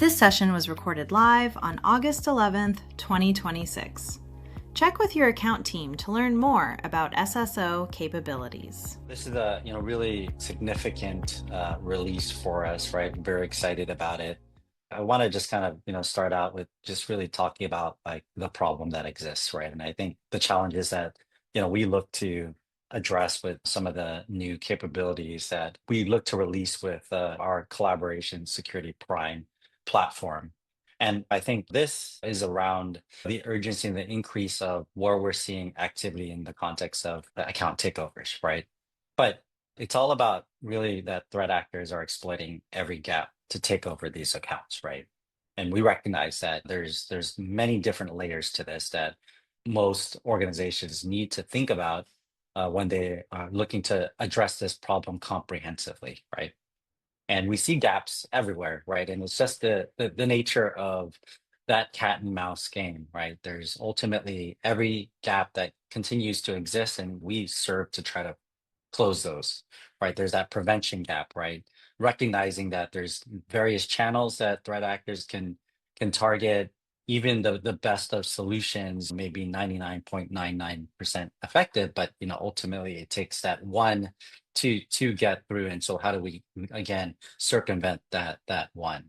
This session was recorded live on August 11th, 2026. Check with your account team to learn more about SSO capabilities. This is a really significant release for us, right? I'm very excited about it. I want to just kind of start out with just really talking about like the problem that exists, right? And I think the challenges that we look to address with some of the new capabilities that we look to release with our collaboration security prime platform. And I think this is around the urgency and the increase of where we're seeing activity in the context of account takeovers, right? But it's all about really that threat actors are exploiting every gap to take over these accounts, right? And we recognize that there's many different layers to this that most organizations need to think about when they are looking to address this problem comprehensively, right? And we see gaps everywhere, right? And it's just the nature of that cat and mouse game, right? There's ultimately every gap that continues to exist, and we serve to try to close those, right? There's that prevention gap, right? Recognizing that there's various channels that threat actors can target. Even the best of solutions may be 99.99% effective, but ultimately it takes that one to get through. And so how do we again circumvent that one?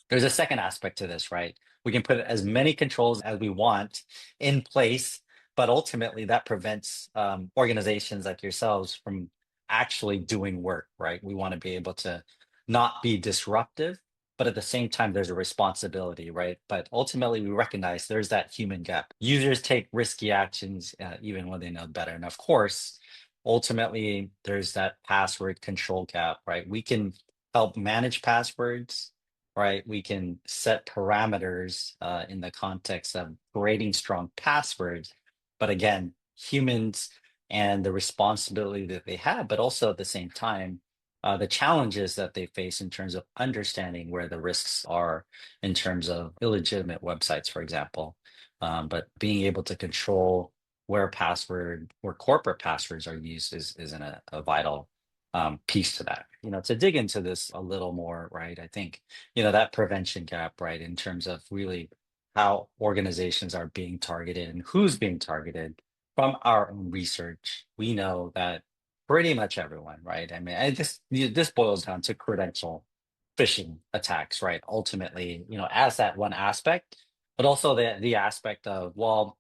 There's a second aspect to this, right? We can put as many controls as we want in place, but ultimately that prevents organizations like yourselves from actually doing work, right? We want to be able to not be disruptive, but at the same time, there's a responsibility, right? But ultimately, we recognize there's that human gap. Users take risky actions even when they know better. And of course, ultimately, there's that password control gap, right? We can help manage passwords, right? We can set parameters in the context of creating strong passwords. But again, humans and the responsibility that they have, but also at the same time, the challenges that they face in terms of understanding where the risks are in terms of illegitimate websites, for example. But being able to control where corporate passwords are used is a vital piece to that. To dig into this a little more, right? I think that prevention gap, right, in terms of really how organizations are being targeted and who's being targeted. From our own research, we know that pretty much everyone, right? I mean, this boils down to credential phishing attacks, right? Ultimately, as that one aspect, but also the aspect of, well,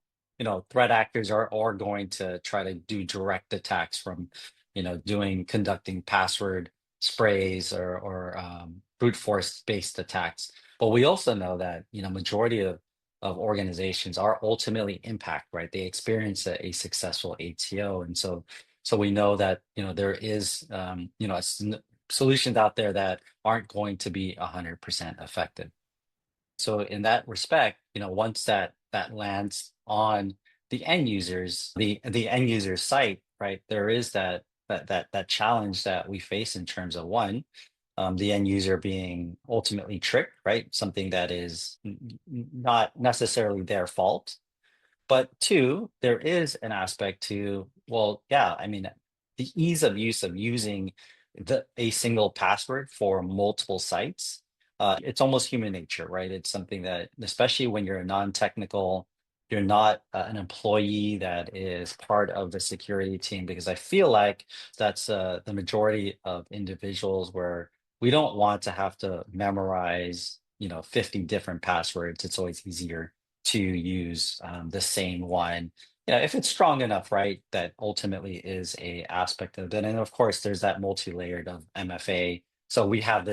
threat actors are going to try to do direct attacks from, conducting password sprays or brute force based attacks. But we also know that, majority of organizations are ultimately impact, right? They experience a successful ATO. And so we know that there is solutions out there that aren't going to be 100% effective. So in that respect, once that lands on the end users, the end user site, right, there is that challenge that we face in terms of one, the end user being ultimately tricked, right? Something that is not necessarily their fault. But two, there is an aspect to, well, yeah, I mean, the ease of use of using a single password for multiple sites. It's almost human nature, right? It's something that, especially when you're a non-technical, you're not an employee that is part of the security team, because I feel like that's the majority of individuals where we don't want to have to memorize, 50 different passwords. It's always easier to use the same one. If it's strong enough, right, that ultimately is a aspect of it. And of course, there's that multi-layered of MFA. So we have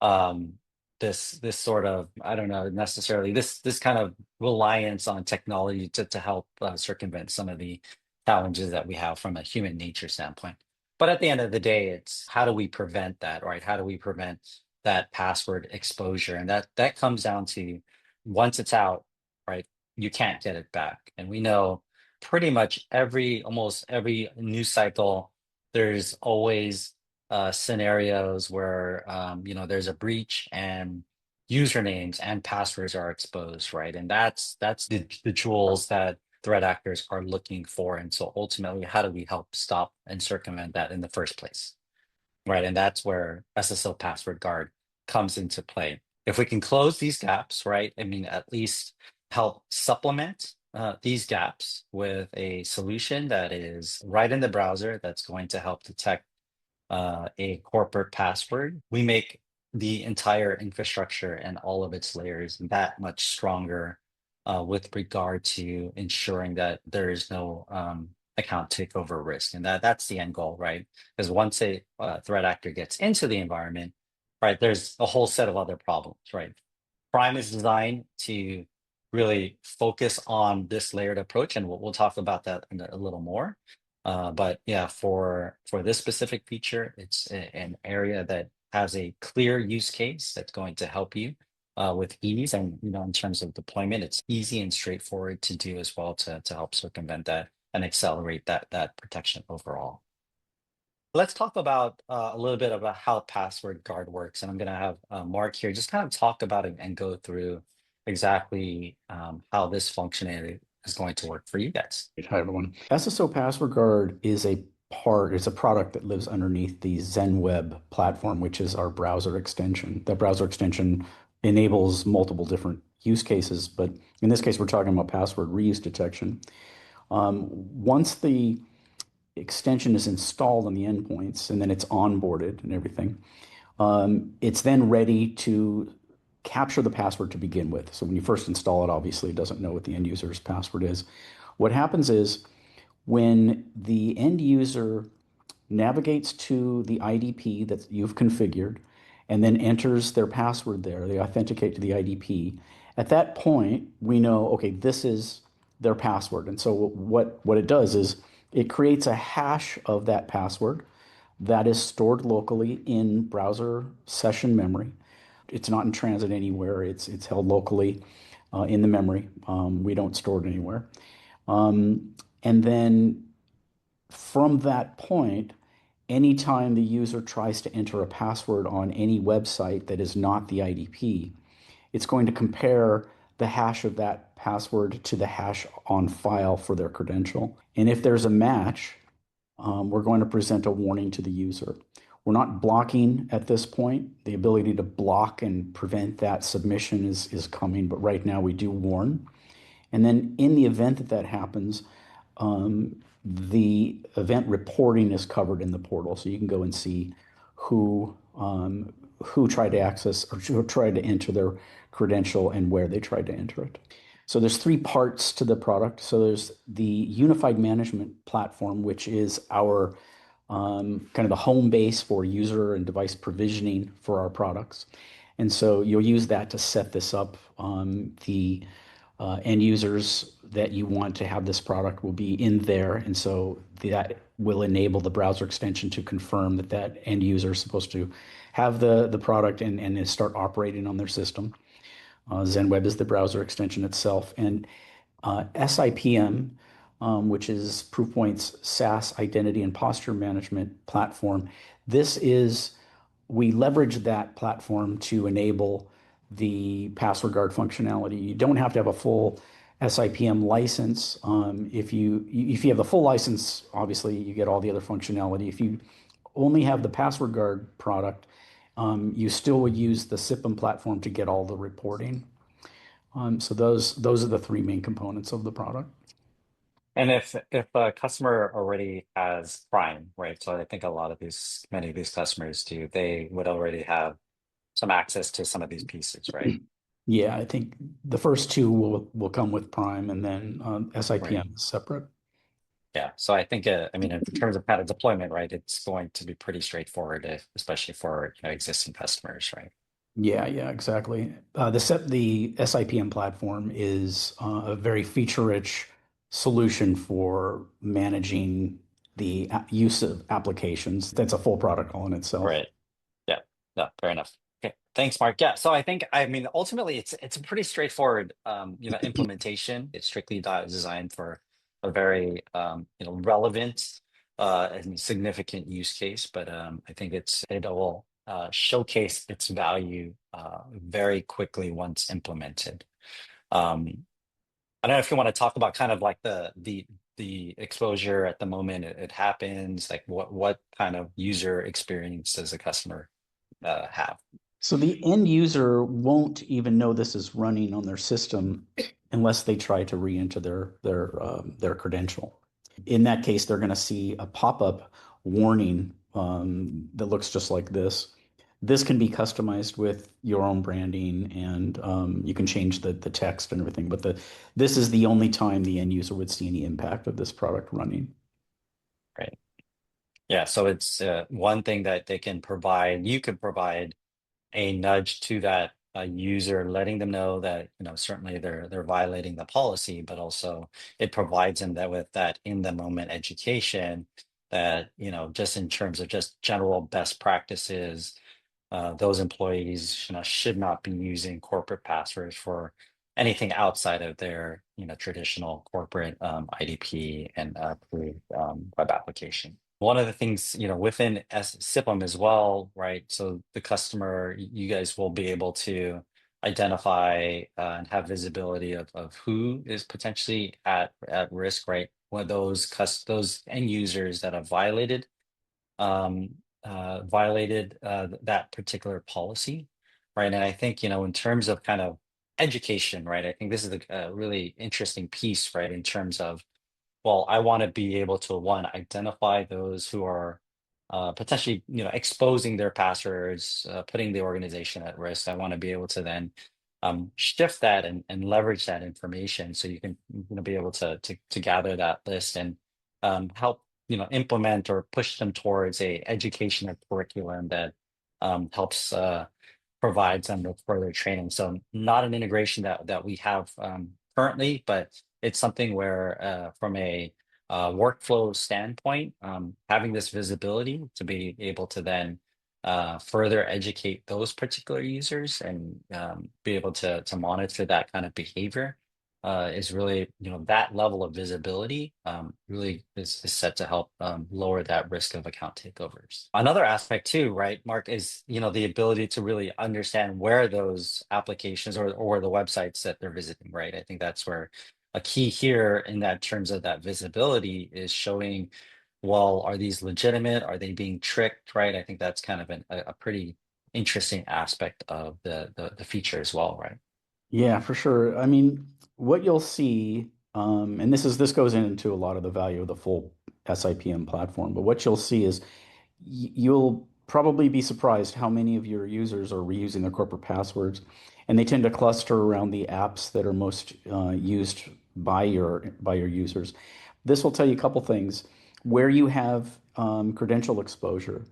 um, this sort of, I don't know necessarily, this kind of reliance on technology to help circumvent some of the challenges that we have from a human nature standpoint. But at the end of the day, it's how do we prevent that, right? How do we prevent that password exposure? And that comes down to, once it's out, right, you can't get it back. And we know pretty much almost every news cycle, there's always scenarios where there's a breach and usernames and passwords are exposed, right? And that's the jewels that threat actors are looking for. And so ultimately, how do we help stop and circumvent that in the first place? Right. And that's where SSO Password Guard comes into play. If we can close these gaps, right? I mean, at least help supplement these gaps with a solution that is right in the browser that's going to help detect a corporate password, we make the entire infrastructure and all of its layers that much stronger with regard to ensuring that there is no account takeover risk. And that's the end goal, right? Because once a threat actor gets into the environment, right, there's a whole set of other problems, right? Prime is designed to really focus on this layered approach, and we'll talk about that in a little more. But yeah, for this specific feature, it's an area that has a clear use case that's going to help you with ease, and in terms of deployment, it's easy and straightforward to do as well to help circumvent that and accelerate that protection overall. Let's talk about a little bit about how Password Guard works. And I'm going to have Mark here just kind of talk about it and go through exactly how this functionality is going to work for you guys. Hi, everyone. SSO Password Guard is it's a product that lives underneath the Zenweb platform, which is our browser extension. That browser extension enables multiple different use cases, but in this case, we're talking about password reuse detection. Once the extension is installed on the endpoints and then it's onboarded and everything, it's then ready to capture the password to begin with. So when you first install it, obviously it doesn't know what the end user's password is. What happens is when the end user navigates to the IDP that you've configured and then enters their password there, they authenticate to the IDP. At that point, we know, okay, this is their password. And so what it does is it creates a hash of that password that is stored locally in browser session memory. It's not in transit anywhere. It's held locally in the memory. We don't store it anywhere. And then from that point, anytime the user tries to enter a password on any website that is not the IDP, it's going to compare the hash of that password to the hash on file for their credential. And if there's a match, we're going to present a warning to the user. We're not blocking at this point. The ability to block and prevent that submission is coming, but right now we do warn. And then in the event that that happens, the event reporting is covered in the portal. So you can go and see who tried to access or who tried to enter their credential and where they tried to enter it. So there's three parts to the product. So there's the unified management platform, which is our kind of the home base for user and device provisioning for our products. And so you'll use that to set this up. The end users that you want to have this product will be in there. And so that will enable the browser extension to confirm that that end user is supposed to have the product and start operating on their system. Zenweb is the browser extension itself. And SIPM, which is Proofpoint's SaaS identity and posture management platform. We leverage that platform to enable the password guard functionality. You don't have to have a full SIPM license. If you have the full license, obviously you get all the other functionality. If you only have the password guard product, you still would use the SIPM platform to get all the reporting. So those are the three main components of the product. And if a customer already has Prime, right? So I think many of these customers do, they would already have some access to some of these pieces, right? Yeah, I think the first two will come with Prime, and then SIPM Right. is separate. Yeah. So I think, I mean, in terms of kind of deployment, right, it's going to be pretty straightforward, especially for existing customers, right? Yeah, exactly. The SIPM platform is a very feature-rich solution for managing the use of applications. That's a full product all in itself. Right. Yeah. No, fair enough. Okay. Thanks, Mark. Yeah. So I mean, ultimately, it's a pretty straightforward, implementation. It's strictly designed for a very, relevant and significant use case. But I think it will showcase its value very quickly once implemented. Um, I don't know if you want to talk about kind of like the exposure at the moment it happens, like what kind of user experience does a customer have? So the end user won't even know this is running on their system unless they try to re-enter their credential. In that case, they're going to see a pop-up warning that looks just like this. This can be customized with your own branding, and you can change the text and everything. But this is the only time the end user would see any impact of this product running. Right. Yeah. So it's one thing that they can provide. You could provide a nudge to that user, letting them know that certainly they're violating the policy, but also it provides them that with that in the moment education that just in terms of just general best practices, those employees should not be using corporate passwords for anything outside of their traditional corporate IDP and approved web application. One of the things within SIPM as well, right? So the customer, you guys will be able to identify and have visibility of who is potentially at risk, right? When those end users that have um, violated that particular policy, right? And I think, in terms of kind of education, right? I think this is a really interesting piece, right? In terms of, well, I want to be able to, one, identify those who are potentially, exposing their passwords, putting the organization at risk. I want to be able to then shift that and leverage that information so you can be able to gather that list and help implement or push them towards a educational curriculum that helps provides them with further training. So not an integration that we have currently, but it's something where from a workflow standpoint, having this visibility to be able to then further educate those particular users and be able to monitor that kind of behavior is really, that level of visibility really is set to help lower that risk of account takeovers. Another aspect too, right, Mark, is, the ability to really understand where those applications or the websites that they're visiting, right? I think that's where a key here in that terms of that visibility is showing, well, are these legitimate? Are they being tricked, right? I think that's kind of a pretty interesting aspect of the feature as well, right? Yeah, for sure. I mean, what you'll see, and this goes into a lot of the value of the full SIPM platform, but what you'll see is you'll probably be surprised how many of your users are reusing their corporate passwords, and they tend to cluster around the apps that are most used by your users. This will tell you a couple things: where you have credential exposure,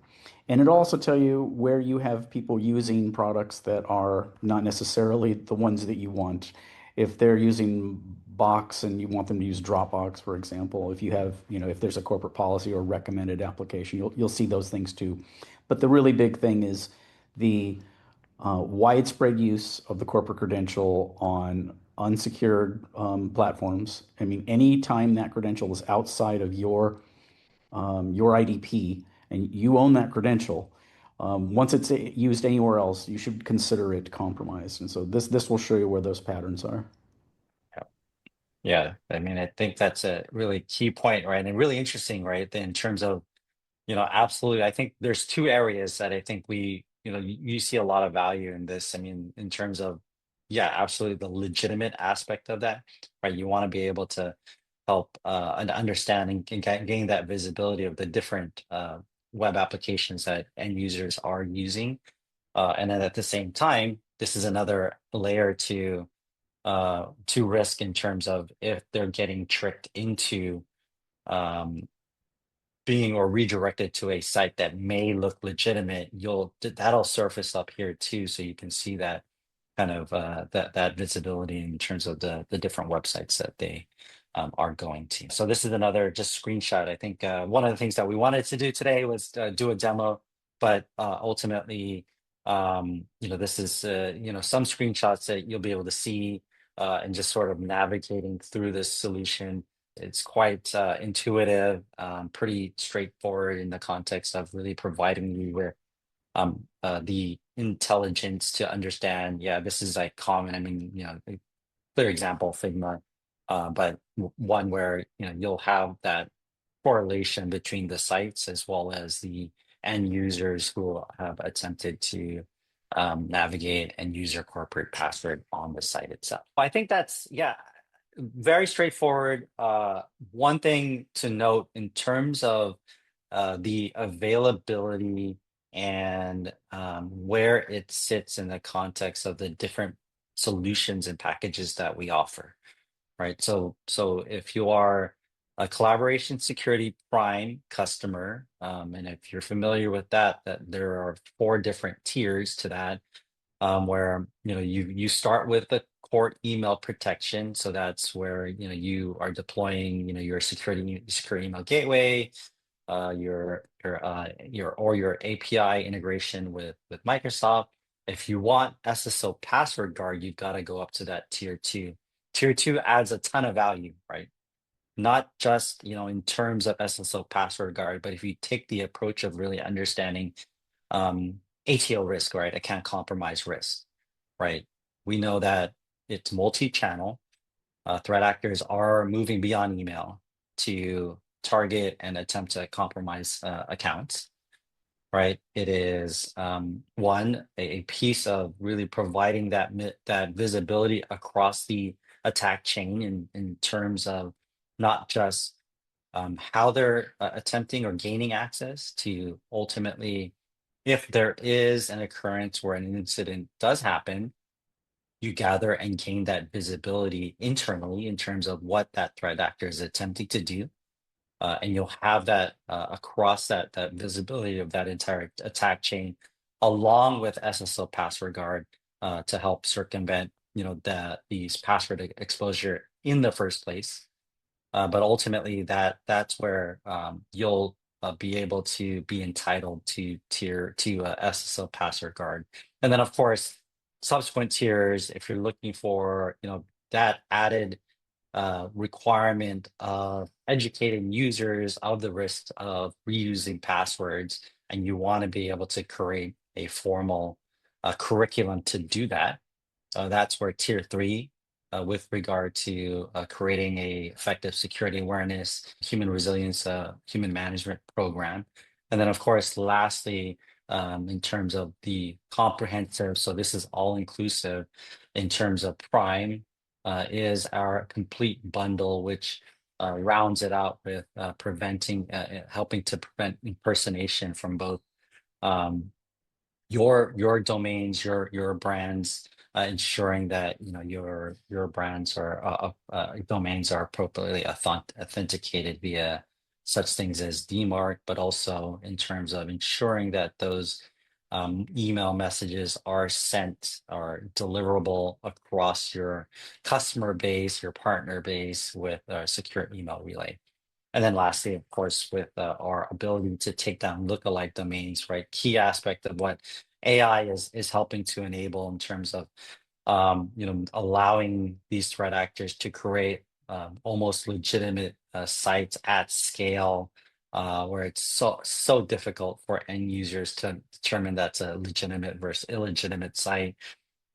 and it'll also tell you where you have people using products that are not necessarily the ones that you want. If they're using Box and you want them to use Dropbox, for example, if you have, if there's a corporate policy or recommended application, you'll see those things too. But the really big thing is the widespread use of the corporate credential on unsecured platforms. I mean, anytime that credential is outside of your IDP and you own that credential, once it's used anywhere else, you should consider it compromised. And so this will show you where those patterns are. Yeah, I mean, I think that's a really key point, right? And really interesting, right? In terms of, absolutely. I think there's two areas that I think you see a lot of value in this. I mean, in terms of, yeah, absolutely the legitimate aspect of that, right? You want to be able to help and understand and gain that visibility of the different web applications that end users are using. And then at the same time, this is another layer to risk in terms of if they're getting tricked into um, being or redirected to a site that may look legitimate, that'll surface up here too, so you can see that kind of that visibility in terms of the different websites that they are going to. So this is another just screenshot. I think one of the things that we wanted to do today was do a demo, but ultimately, this is some screenshots that you'll be able to see and just sort of navigating through this solution. It's quite intuitive, pretty straightforward in the context of really providing you with the intelligence to understand, yeah, this is like common. I mean, a clear example, Figma, but one where, you'll have that correlation between the sites as well as the end users who have attempted to navigate and use your corporate password on the site itself. I think that's, yeah, very straightforward. One thing to note in terms of the availability and where it sits in the context of the different solutions and packages that we offer, right? So if you are a collaboration security prime customer, and if you're familiar with that, that there are 4 different tiers to that, where you start with the core email protection. So that's where you are deploying your secure email gateway, your API integration with Microsoft. If you want SSO Password Guard, you've got to go up to that tier 2. Tier 2 adds a ton of value, right? Not just in terms of SSO Password Guard, but if you take the approach of really understanding ATO risk, right? Account compromise risk, right? We know that it's multi-channel. Threat actors are moving beyond email to target and attempt to compromise accounts, right? It is a piece of really providing that visibility across the attack chain in terms of not just how they're attempting or gaining access to ultimately, if there is an occurrence where an incident does happen, you gather and gain that visibility internally in terms of what that threat actor is attempting to do. And you'll have that across that visibility of that entire attack chain, along with SSO Password Guard to help circumvent these password exposure in the first place. But ultimately, that's where you'll be able to be entitled to SSO Password Guard, and then of course subsequent tiers if you're looking for that added requirement of educating users of the risks of reusing passwords, and you want to be able to create a formal curriculum to do that. That's where tier 3, with regard to creating a effective security awareness, human resilience, human management program. And then of course, lastly, in terms of the comprehensive, so this is all inclusive in terms of Prime, is our complete bundle, which rounds it out with helping to prevent impersonation from both your domains, your brands, ensuring that your brands or domains are appropriately authenticated via such things as DMARC, but also in terms of ensuring that those email messages are sent or deliverable across your customer base, your partner base with a secure email relay. And then lastly, of course, with our ability to take down lookalike domains, right? Key aspect of what AI is helping to enable in terms of allowing these threat actors to create almost legitimate sites at scale, where it's so difficult for end users to determine that's a legitimate versus illegitimate site.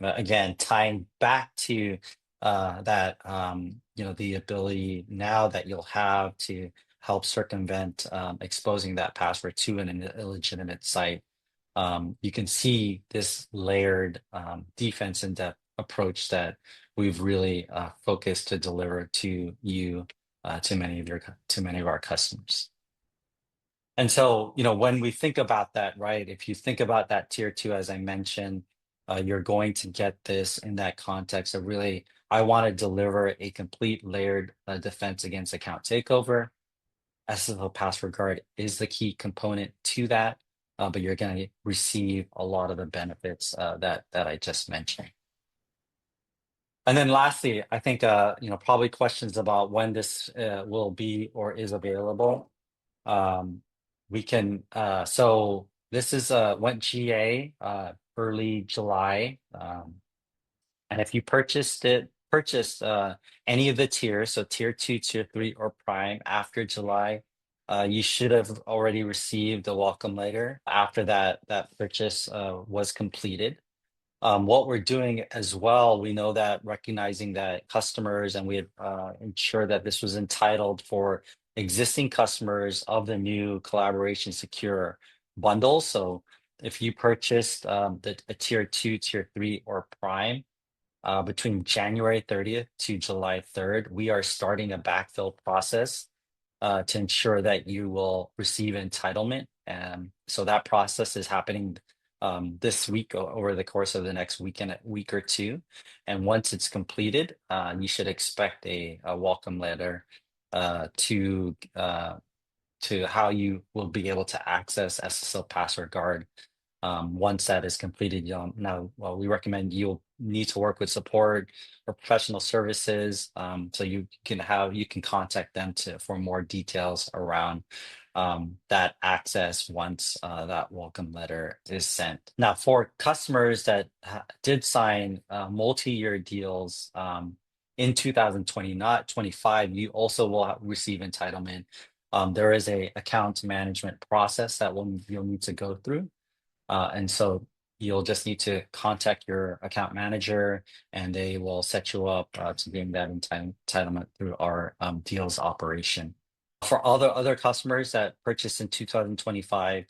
Again, tying back to that the ability now that you'll have to help circumvent exposing that password to an illegitimate site. You can see this layered defense in depth approach that we've really focused to deliver to you, to many of our customers. And so, when we think about that, right, if you think about that tier 2, as I mentioned, you're going to get this in that context of really, I want to deliver a complete layered defense against account takeover. SSO Password Guard is the key component to that, but you're going to receive a lot of the benefits that I just mentioned. And then lastly, I think probably questions about when this will be or is available. We can so this is went GA early July, and if you purchased any of the tiers, so tier 2, tier 3, or Prime after July, you should have already received a welcome letter after that purchase was completed. What we're doing as well, we know that recognizing that customers, and we had ensured that this was entitled for existing customers of the new Collaboration Secure bundle. So if you purchased a tier 2, tier 3, or prime between January 30th to July 3rd, we are starting a backfill process to ensure that you will receive entitlement. So that process is happening this week over the course of the next week or two. And once it's completed, you should expect a welcome letter to how you will be able to access SSO Password Guard. Once that is completed, we recommend you'll need to work with support or professional services. So you can contact them for more details around that access once that welcome letter is sent. Now, for customers that did sign multi-year deals in 2020, not 25, you also will receive entitlement. There is a account management process that you'll need to go through. And so you'll just need to contact your account manager and they will set you up to gain that entitlement through our deals operation. For other customers that purchased in 2025,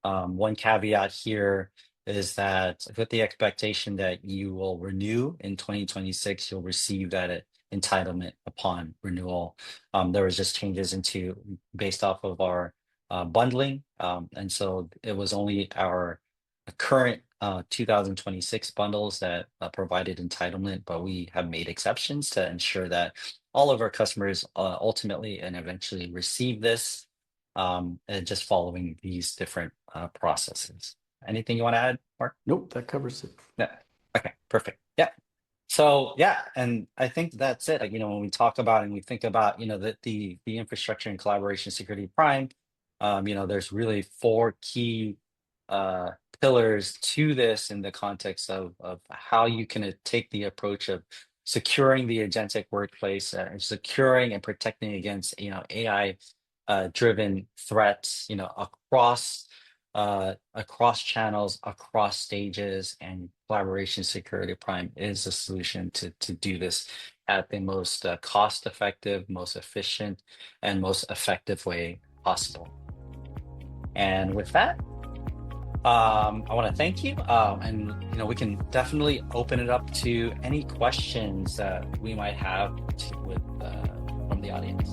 one caveat here is that with the expectation that you will renew in 2026, you'll receive that entitlement upon renewal. There was just changes based off of our bundling. And so it was only our current 2026 bundles that provided entitlement, but we have made exceptions to ensure that all of our customers ultimately and eventually receive this, and just following these different processes. Anything you want to add, Mark? Nope, that covers it. Yeah. Okay, perfect. Yeah. So yeah, and I think that's it. Like, when we talk about and we think about, the infrastructure and collaboration security prime, there's really 4 key pillars to this in the context of how you can take the approach of securing the agentic workplace, securing and protecting against AI driven threats, across channels, across stages, and collaboration security prime is a solution to do this at the most cost effective, most efficient, and most effective way possible. And with that, I want to thank you, and we can definitely open it up to any questions that we might have from the audience.